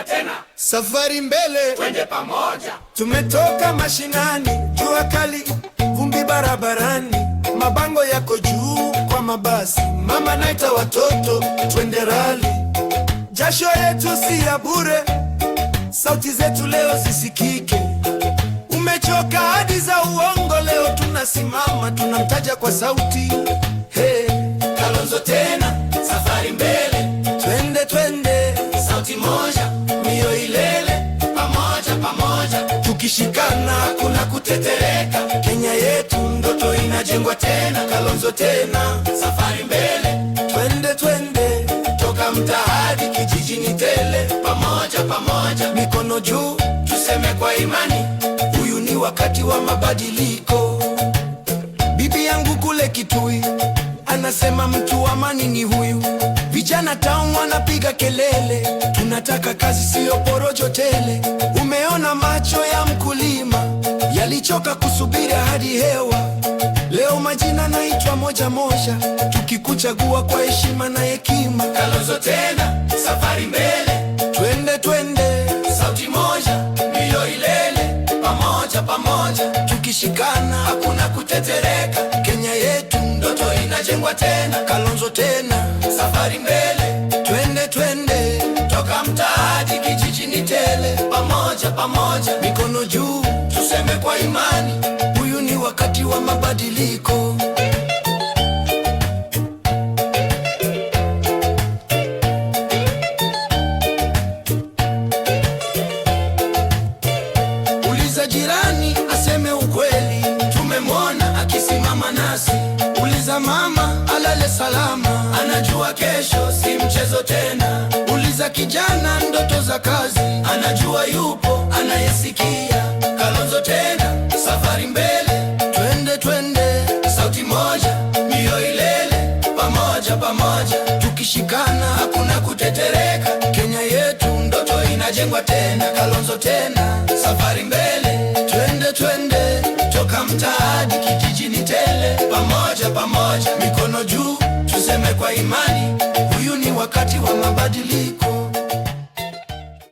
tena. Safari mbele, twende pamoja. Tumetoka mashinani, jua kali, vumbi barabarani, mabango yako juu kwa mabasi, mama naita watoto twende rali. Jasho yetu si ya bure, sauti zetu leo zisikike. Umechoka hadi za uongo, leo tunasimama tunamtaja kwa sauti. Hey, Kalonzo tena, safari mbele, twende twende, sauti moja, mio ilele, pamoja pamoja, tukishikana hakuna kutetereka. Kenya yetu ndoto inajengwa tena. Kalonzo tena, safari mbele, twende twende, toka mtaa hadi kijijini tele, pamoja pamoja, mikono juu, tuseme kwa imani, huyu ni wakati wa mabadiliko. Bibi yangu kule Kitui anasema mtu wa amani ni huyu. Vijana town wanapiga kelele, tunataka kazi siyo porojo tele. Umeona macho ya mkulima yalichoka kusubiri hadi hewa. Leo majina naitwa moja moja, tukikuchagua kwa heshima na hekima. Kalonzo tena, safari mbele, twende twende, sauti moja, mio ilele, pamoja pamoja, tukishikana hakuna kutetereka. Kenya yetu ndoto inajengwa tena. Kalonzo tena, safari mbele, twende twende, toka mtaa hadi kijijini tele, pamoja pamoja, mikono juu, tuseme kwa imani, huyu ni wakati wa mabadiliko. Uliza jirani aseme ukweli, tumemwona akisimama nasi. uliza mama alale salama, anajua kesho si mchezo tena. uliza kijana ndoto za kazi, anajua yupo anayesikia. Kalonzo tena, safari mbele, twende twende, sauti moja, mio ilele, pamoja pamoja, tukishikana hakuna kutetereka. Kenya yetu ndoto inajengwa tena. Kalonzo tena, safari mbele, twende twende, toka mtaa hadi kijijini tele, pamoja pamoja, mikono juu, tuseme kwa imani, huyu ni wakati wa mabadiliko.